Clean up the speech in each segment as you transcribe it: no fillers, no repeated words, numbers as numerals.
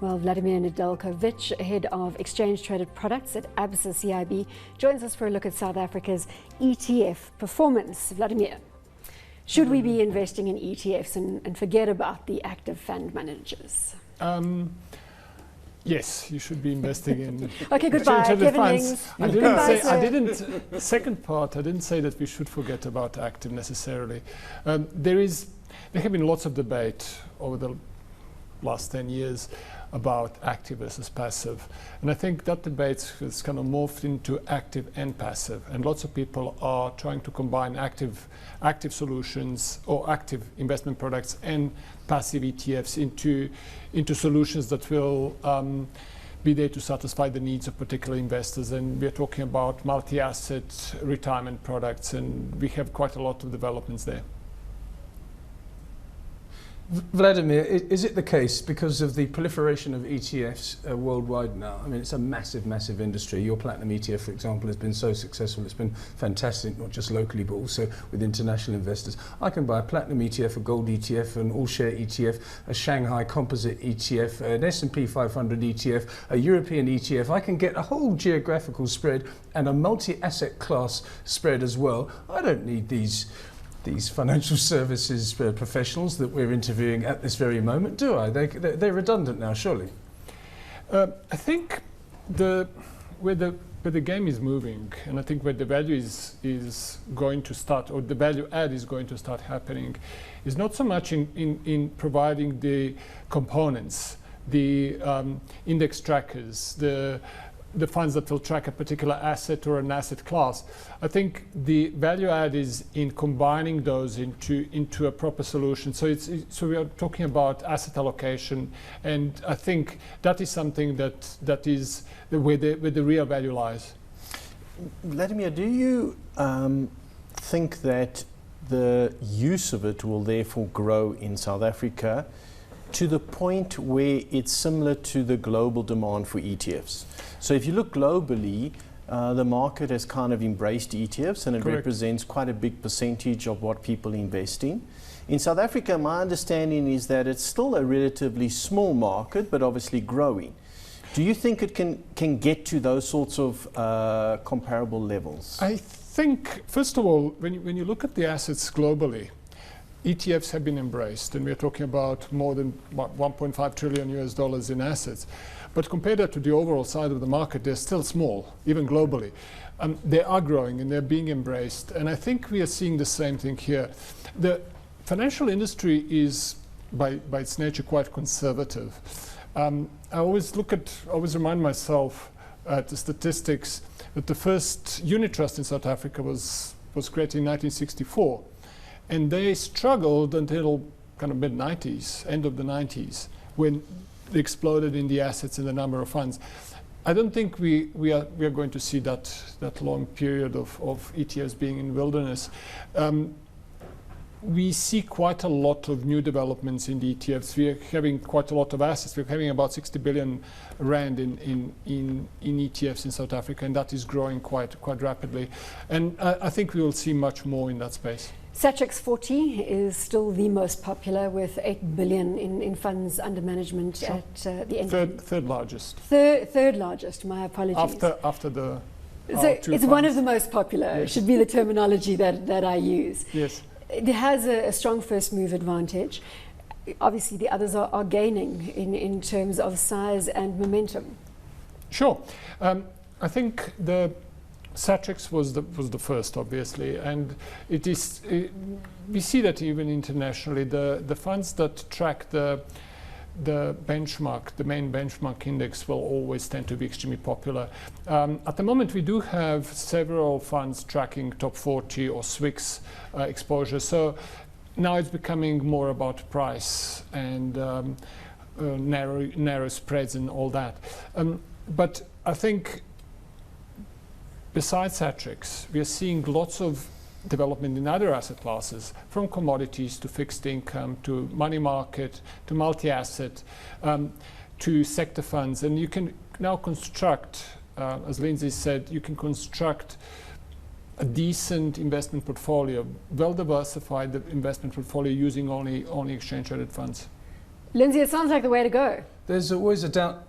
Well, Vladimir Nedlejkovic, head of exchange traded products at Absa CIB, joins us for a look at South Africa's ETF performance. Vladimir, should we be investing in ETFs and forget about the active fund managers? Yes, you should be investing in okay, goodbye, traded Kevin funds. Second part, I didn't say that we should forget about active necessarily. There have been lots of debate over the last 10 years about active versus passive. And I think that debate has kind of morphed into active and passive. And lots of people are trying to combine active solutions or active investment products and passive ETFs into solutions that will be there to satisfy the needs of particular investors. And we're talking about multi-asset retirement products, and we have quite a lot of developments there. Vladimir, is it the case because of the proliferation of ETFs worldwide now? I mean, it's a massive, massive industry. Your Platinum ETF, for example, has been so successful. It's been fantastic, not just locally, but also with international investors. I can buy a Platinum ETF, a Gold ETF, an All-Share ETF, a Shanghai Composite ETF, an S&P 500 ETF, a European ETF. I can get a whole geographical spread and a multi-asset class spread as well. I don't need these financial services professionals that we're interviewing at this very moment, do I? They're redundant now, surely. I think where the game is moving, and I think where the value is going to start, or the value add is going to start happening, is not so much in providing the components, the index trackers, the funds that will track a particular asset or an asset class. I think the value add is in combining those into a proper solution. So so we are talking about asset allocation, and I think that is something that is where the real value lies. Vladimir, do you think that the use of it will therefore grow in South Africa to the point where it's similar to the global demand for ETFs? So if you look globally, the market has kind of embraced ETFs, and it Correct. represents quite a big percentage of what people invest in. In South Africa, my understanding is that it's still a relatively small market, but obviously growing. Do you think it can get to those sorts of comparable levels? I think, first of all, when you look at the assets globally, ETFs have been embraced, and we're talking about more than $1.5 trillion in assets. But compared to the overall size of the market, they're still small, even globally. They are growing and they're being embraced. And I think we are seeing the same thing here. The financial industry is, by its nature, quite conservative. I always remind myself at the statistics that the first unit trust in South Africa was created in 1964. And they struggled until kind of mid-90s, end of the 90s, when they exploded in the assets and the number of funds. I don't think we are going to see that long period of ETFs being in wilderness. We see quite a lot of new developments in the ETFs. We are having quite a lot of assets. We're having about 60 billion rand in ETFs in South Africa, and that is growing quite rapidly. And I think we will see much more in that space. Satrix 40 is still the most popular, with 8 billion in funds under management. Sure. At the end. Third largest. Third largest, my apologies. After the so it's funds. One of the most popular, yes. Should be the terminology that I use. Yes. It has a strong first move advantage. Obviously the others are gaining in terms of size and momentum. Sure. I think the Satrix was the first, obviously, and we see that even internationally, the funds that track the benchmark, the main benchmark index, will always tend to be extremely popular. At the moment, we do have several funds tracking top 40 or SWIX exposure. So now it's becoming more about price and narrow spreads and all that. But I think, besides Satrix, we are seeing lots of development in other asset classes, from commodities to fixed income to money market to multi-asset to sector funds. And you can now construct, as Lindsay said, you can construct a decent investment portfolio, well diversified investment portfolio using only exchange traded funds. Lindsay, it sounds like the way to go. There's always a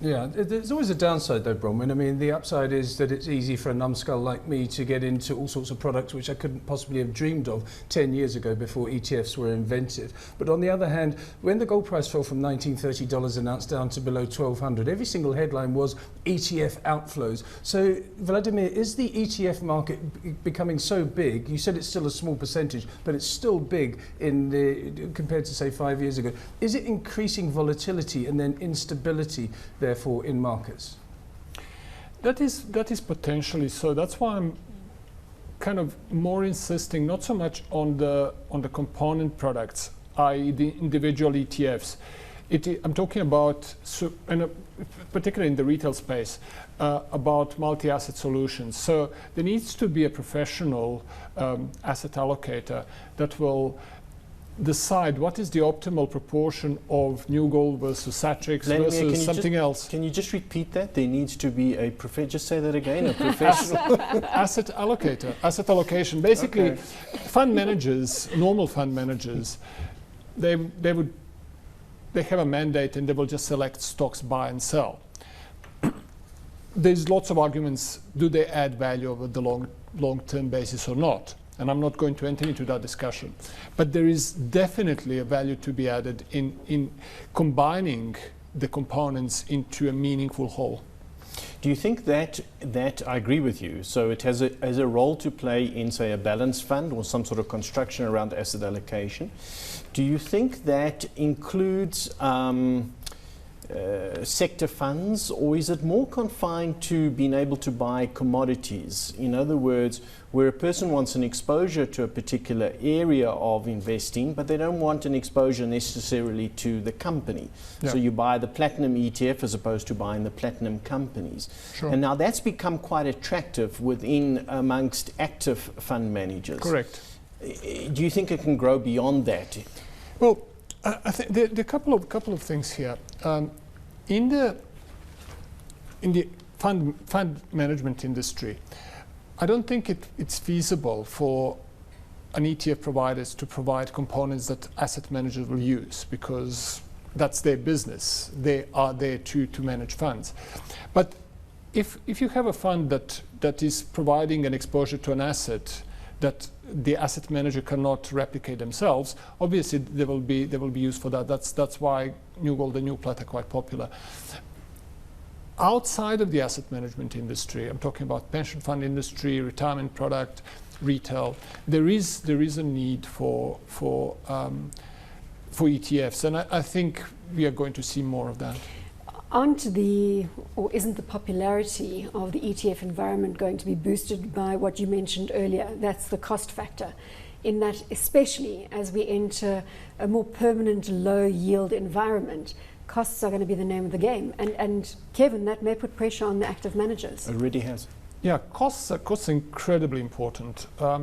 there's always a downside though, Bronwyn. I mean, the upside is that it's easy for a numbskull like me to get into all sorts of products which I couldn't possibly have dreamed of 10 years ago before ETFs were invented. But on the other hand, when the gold price fell from $1,930 an ounce down to below $1,200, every single headline was ETF outflows. So, Vladimir, is the ETF market becoming so big? You said it's still a small percentage, but it's still big compared to, say, 5 years ago. Is it increasing volatility and then instability, therefore, in markets? That is potentially so. That's why I'm kind of more insisting not so much on the component products, i.e. the individual ETFs. I'm talking about, particularly in the retail space, about multi-asset solutions. So there needs to be a professional asset allocator that will decide what is the optimal proportion of new gold versus Satrix versus something else. Can you just repeat that? There needs to be a just say that again, a professional asset allocator, asset allocation. Basically, okay. Fund managers, normal fund managers, they have a mandate and they will just select stocks, buy and sell. There's lots of arguments, do they add value over the long-term basis or not? And I'm not going to enter into that discussion. But there is definitely a value to be added in combining the components into a meaningful whole. Do you think that I agree with you, so it has a role to play in, say, a balanced fund or some sort of construction around asset allocation? Do you think that includes sector funds, or is it more confined to being able to buy commodities? In other words, where a person wants an exposure to a particular area of investing, but they don't want an exposure necessarily to the company. Yeah. So you buy the platinum ETF as opposed to buying the platinum companies. Sure. And now that's become quite attractive amongst active fund managers. Correct. Do you think it can grow beyond that? Well, I think there are a couple of things here. In the fund management industry, I don't think it's feasible for an ETF providers to provide components that asset managers will use, because that's their business. They are there to manage funds. But if you have a fund that is providing an exposure to an asset that the asset manager cannot replicate themselves, obviously they will be used for that. That's why New Gold and New Plat are quite popular. Outside of the asset management industry, I'm talking about pension fund industry, retirement product, retail. There is a need for ETFs, and I think we are going to see more of that. Isn't the popularity of the ETF environment going to be boosted by what you mentioned earlier? That's the cost factor, in that especially as we enter a more permanent low yield environment, costs are going to be the name of the game. And Kevin, that may put pressure on the active managers. It already has. Yeah, costs are incredibly important. I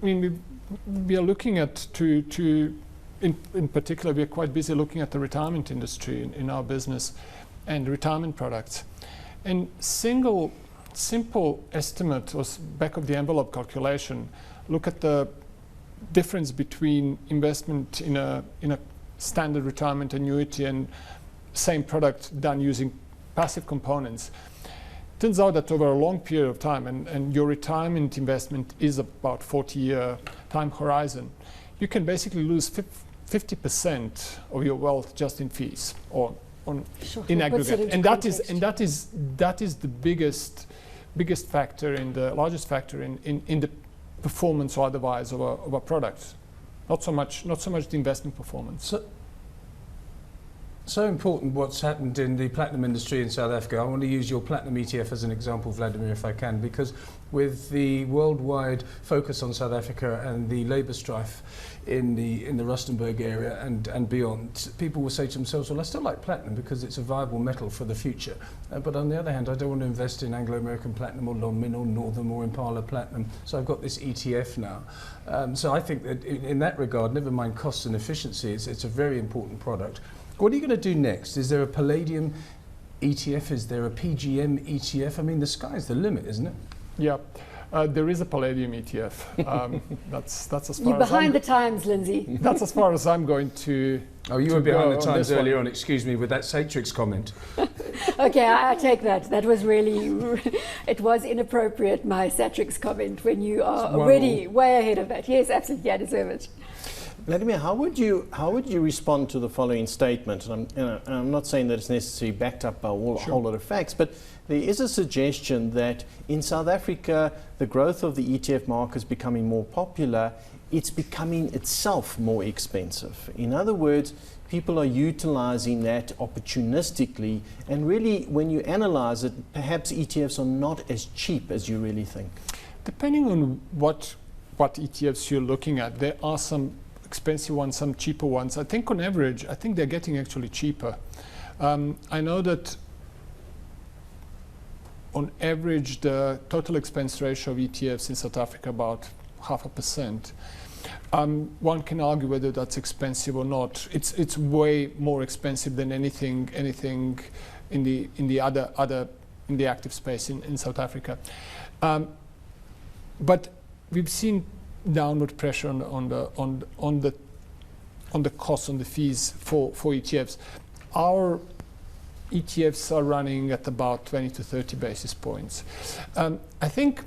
mean, we are looking at in particular, we are quite busy looking at the retirement industry in our business and retirement products. And simple estimate or back of the envelope calculation, look at the difference between investment in a standard retirement annuity and same product done using passive components. Turns out that over a long period of time, and your retirement investment is about 40-year time horizon, you can basically lose 50% of your wealth just in fees or in aggregate, and that is the biggest factor, the largest factor in the performance or otherwise of a product. Not so much the investment performance. So important what's happened in the platinum industry in South Africa. I want to use your platinum ETF as an example, Vladimir, if I can, because with the worldwide focus on South Africa and the labour strife in the Rustenburg area and beyond, people will say to themselves, well, I still like platinum because it's a viable metal for the future. But on the other hand, I don't want to invest in Anglo-American platinum or Lonmin or Northam or Impala platinum. So I've got this ETF now. So I think that in that regard, never mind costs and efficiency, it's a very important product. What are you going to do next? Is there a palladium ETF? Is there a PGM ETF? I mean, the sky's the limit, isn't it? Yeah. There is a palladium ETF. That's as far You're as behind the times, Lindsay. that's as far as I'm going to. Oh, you to were behind go the on times this one. earlier on, excuse me, with that Satrix comment. Okay, I take that. That was really, it was inappropriate, my Satrix comment, when you are Well, already way ahead of that. Yes, absolutely, I deserve it. Vladimir, how would you respond to the following statement? And I'm not saying that it's necessarily backed up by a whole lot of facts, but there is a suggestion that in South Africa, the growth of the ETF market is becoming more popular. It's becoming itself more expensive. In other words, people are utilizing that opportunistically, and really, when you analyze it, perhaps ETFs are not as cheap as you really think. Depending on what ETFs you're looking at, there are some expensive ones, some cheaper ones. I think on average, I think they're getting actually cheaper. I know that on average, the total expense ratio of ETFs in South Africa about 0.5%. One can argue whether that's expensive or not. It's way more expensive than anything in the active space in South Africa. But we've seen downward pressure on the costs, on the fees for ETFs. Our ETFs are running at about 20 to 30 basis points. I think,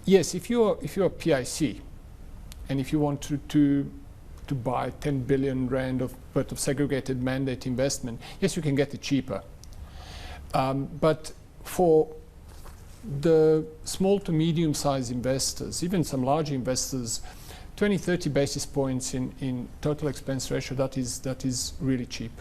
yes, if you're PIC, and if you want to buy 10 billion rand worth of segregated mandate investment, yes, you can get it cheaper. But for the small to medium-sized investors, even some large investors, 20, 30 basis points in total expense ratio, that is really cheap.